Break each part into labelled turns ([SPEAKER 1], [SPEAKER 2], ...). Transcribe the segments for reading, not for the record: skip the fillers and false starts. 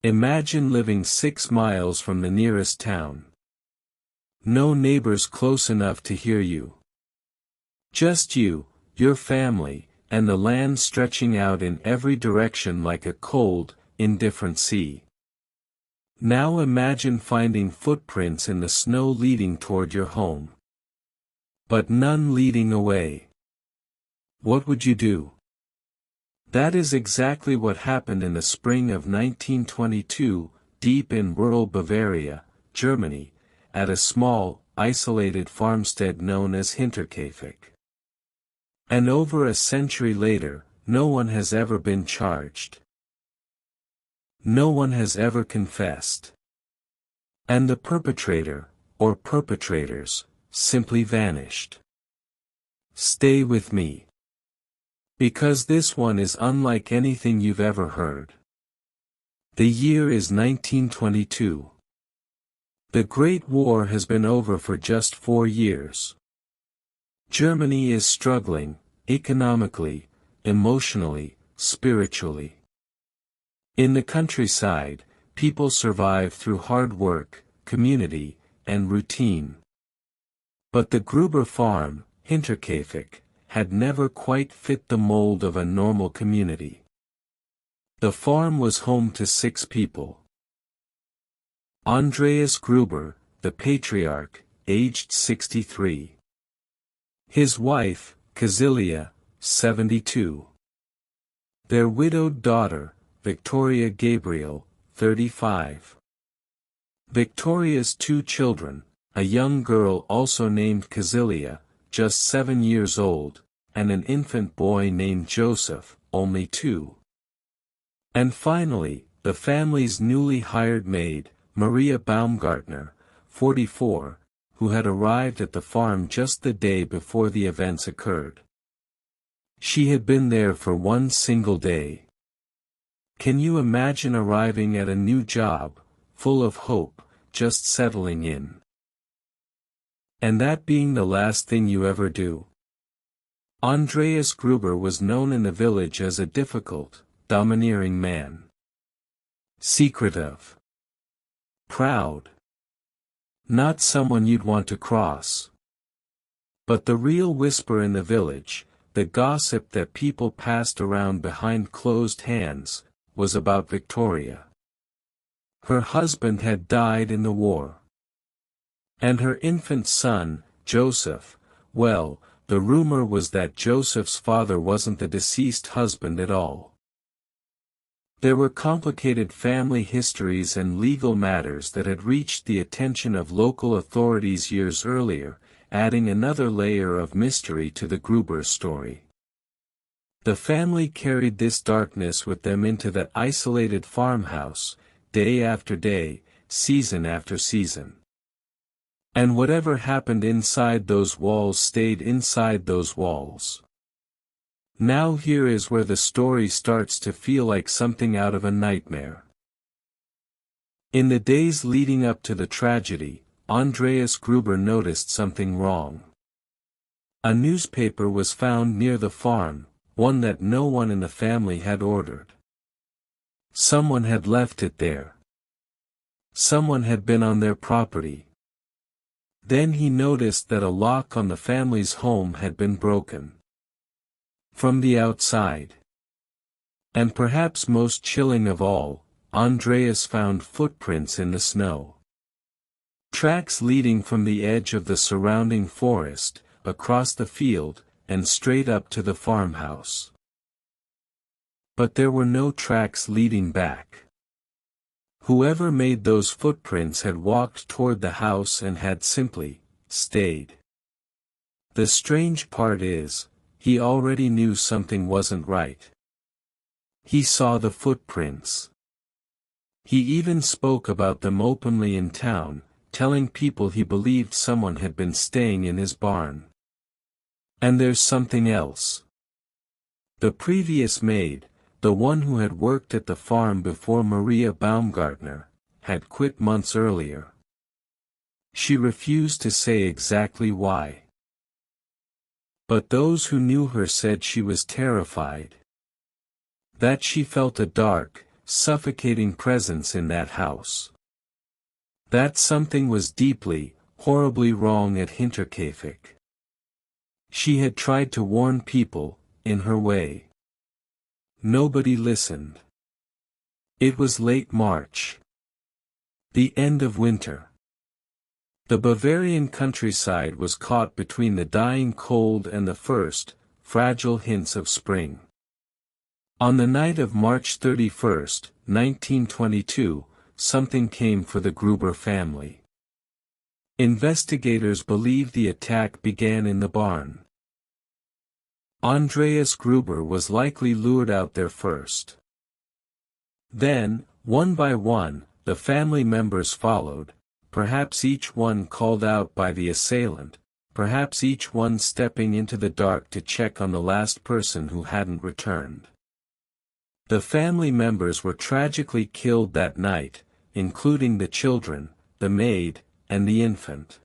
[SPEAKER 1] Imagine living 6 miles from the nearest town. No neighbors close enough to hear you. Just you, your family, and the land stretching out in every direction like a cold, indifferent sea. Now imagine finding footprints in the snow leading toward your home. But none leading away. What would you do? That is exactly what happened in the spring of 1922, deep in rural Bavaria, Germany, at a small, isolated farmstead known as Hinterkaifeck. And over a century later, no one has ever been charged. No one has ever confessed. And the perpetrator, or perpetrators, simply vanished. Stay with me. Because this one is unlike anything you've ever heard. The year is 1922. The Great War has been over for just 4 years. Germany is struggling, economically, emotionally, spiritually. In the countryside, people survive through hard work, community, and routine. But the Gruber farm, Hinterkaifeck, had never quite fit the mold of a normal community. The farm was home to 6 people. Andreas Gruber, the patriarch, aged 63. His wife, Kazilia, 72. Their widowed daughter, Victoria Gabriel, 35. Victoria's 2 children, a young girl also named Kazilia, just 7 years old, and an infant boy named Joseph, only 2. And finally, the family's newly hired maid, Maria Baumgartner, 44, who had arrived at the farm just the day before the events occurred. She had been there for 1 single day. Can you imagine arriving at a new job, full of hope, just settling in? And that being the last thing you ever do? Andreas Gruber was known in the village as a difficult, domineering man. Secretive. Proud. Not someone you'd want to cross. But the real whisper in the village, the gossip that people passed around behind closed hands, was about Victoria. Her husband had died in the war. And her infant son, Joseph, well, the rumor was that Joseph's father wasn't the deceased husband at all. There were complicated family histories and legal matters that had reached the attention of local authorities years earlier, adding another layer of mystery to the Gruber story. The family carried this darkness with them into that isolated farmhouse, day after day, season after season. And whatever happened inside those walls stayed inside those walls. Now here is where the story starts to feel like something out of a nightmare. In the days leading up to the tragedy, Andreas Gruber noticed something wrong. A newspaper was found near the farm, one that no one in the family had ordered. Someone had left it there. Someone had been on their property. Then he noticed that a lock on the family's home had been broken. From the outside. And perhaps most chilling of all, Andreas found footprints in the snow. Tracks leading from the edge of the surrounding forest, across the field, and straight up to the farmhouse. But there were no tracks leading back. Whoever made those footprints had walked toward the house and had simply stayed. The strange part is, he already knew something wasn't right. He saw the footprints. He even spoke about them openly in town, telling people he believed someone had been staying in his barn. And there's something else. The previous maid, the one who had worked at the farm before Maria Baumgartner, had quit months earlier. She refused to say exactly why. But those who knew her said she was terrified. That she felt a dark, suffocating presence in that house. That something was deeply, horribly wrong at Hinterkaifeck. She had tried to warn people, in her way. Nobody listened. It was late March. The end of winter. The Bavarian countryside was caught between the dying cold and the first, fragile hints of spring. On the night of March 31, 1922, something came for the Gruber family. Investigators believe the attack began in the barn. Andreas Gruber was likely lured out there first. Then, one by one, the family members followed, perhaps each one called out by the assailant, perhaps each one stepping into the dark to check on the last person who hadn't returned. The family members were tragically killed that night, including the children, the maid, and the infant.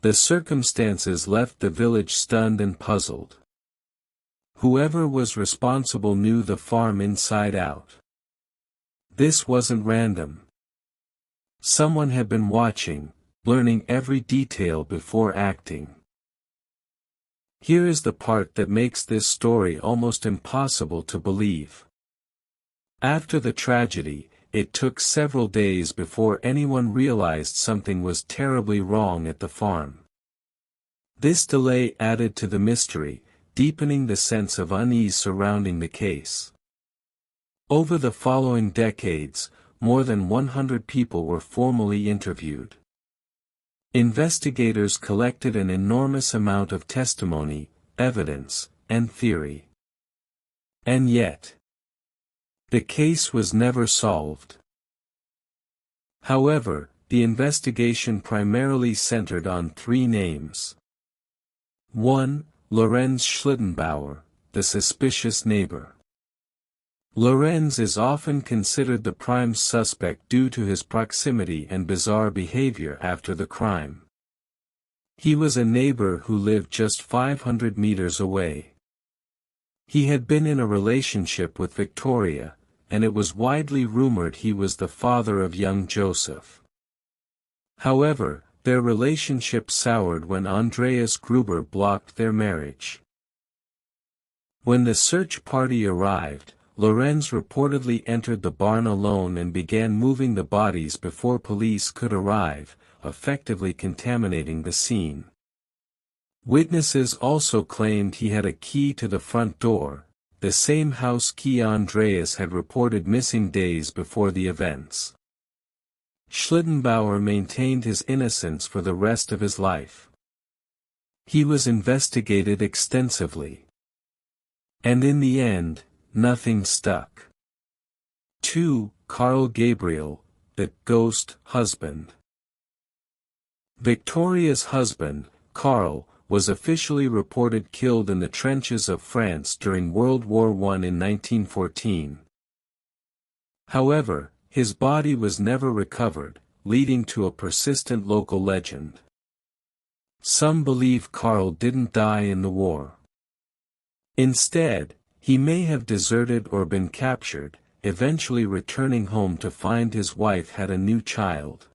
[SPEAKER 1] The circumstances left the village stunned and puzzled. Whoever was responsible knew the farm inside out. This wasn't random. Someone had been watching, learning every detail before acting. Here is the part that makes this story almost impossible to believe. After the tragedy, it took several days before anyone realized something was terribly wrong at the farm. This delay added to the mystery, deepening the sense of unease surrounding the case. Over the following decades, more than 100 people were formally interviewed. Investigators collected an enormous amount of testimony, evidence, and theory. And yet, the case was never solved. However, the investigation primarily centered on three names. 1. Lorenz Schlittenbauer, the suspicious neighbor. Lorenz is often considered the prime suspect due to his proximity and bizarre behavior after the crime. He was a neighbor who lived just 500 meters away. He had been in a relationship with Victoria, and it was widely rumored he was the father of young Joseph. However, their relationship soured when Andreas Gruber blocked their marriage. When the search party arrived, Lorenz reportedly entered the barn alone and began moving the bodies before police could arrive, effectively contaminating the scene. Witnesses also claimed he had a key to the front door, the same house key Andreas had reported missing days before the events. Schlittenbauer maintained his innocence for the rest of his life. He was investigated extensively. And in the end, nothing stuck. 2. Carl Gabriel, the ghost husband. Victoria's husband, Carl, was officially reported killed in the trenches of France during World War I in 1914. However, his body was never recovered, leading to a persistent local legend. Some believe Carl didn't die in the war. Instead, he may have deserted or been captured, eventually returning home to find his wife had a new child.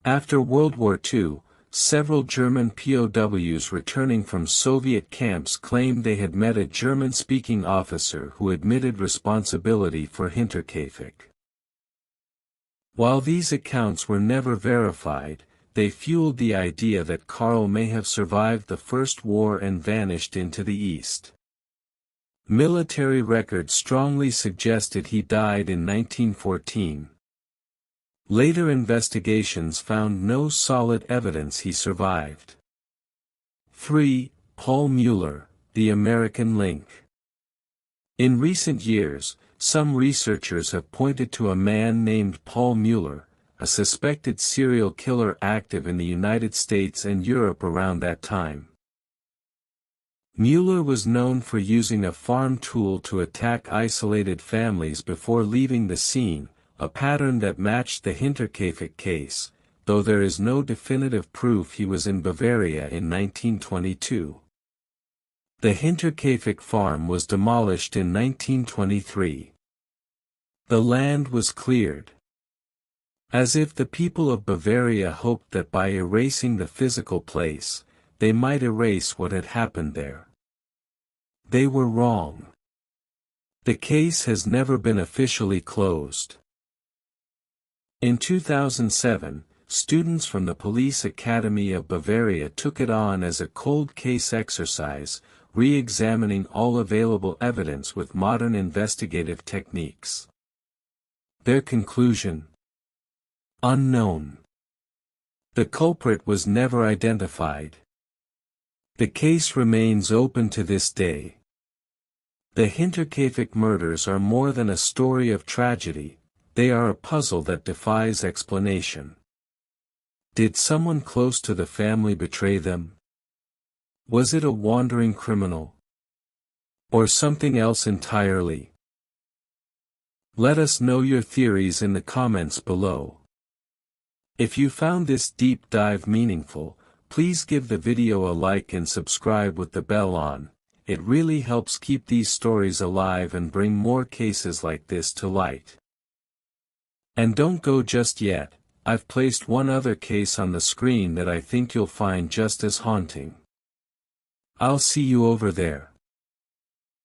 [SPEAKER 1] After World War II, several German POWs returning from Soviet camps claimed they had met a German-speaking officer who admitted responsibility for Hinterkaifeck. While these accounts were never verified, they fueled the idea that Carl may have survived the First War and vanished into the East. Military records strongly suggested he died in 1914. Later investigations found no solid evidence he survived. 3. Paul Mueller, the American Link. In recent years, some researchers have pointed to a man named Paul Mueller, a suspected serial killer active in the United States and Europe around that time. Mueller was known for using a farm tool to attack isolated families before leaving the scene, a pattern that matched the Hinterkaifeck case, though there is no definitive proof he was in Bavaria in 1922. The Hinterkaifeck farm was demolished in 1923. The land was cleared. As if the people of Bavaria hoped that by erasing the physical place, they might erase what had happened there. They were wrong. The case has never been officially closed. In 2007, students from the Police Academy of Bavaria took it on as a cold case exercise, re-examining all available evidence with modern investigative techniques. Their conclusion: unknown. The culprit was never identified. The case remains open to this day. The Hinterkaifeck murders are more than a story of tragedy, they are a puzzle that defies explanation. Did someone close to the family betray them? Was it a wandering criminal? Or something else entirely? Let us know your theories in the comments below. If you found this deep dive meaningful, please give the video a like and subscribe with the bell on. It really helps keep these stories alive and bring more cases like this to light. And don't go just yet, I've placed one other case on the screen that I think you'll find just as haunting. I'll see you over there.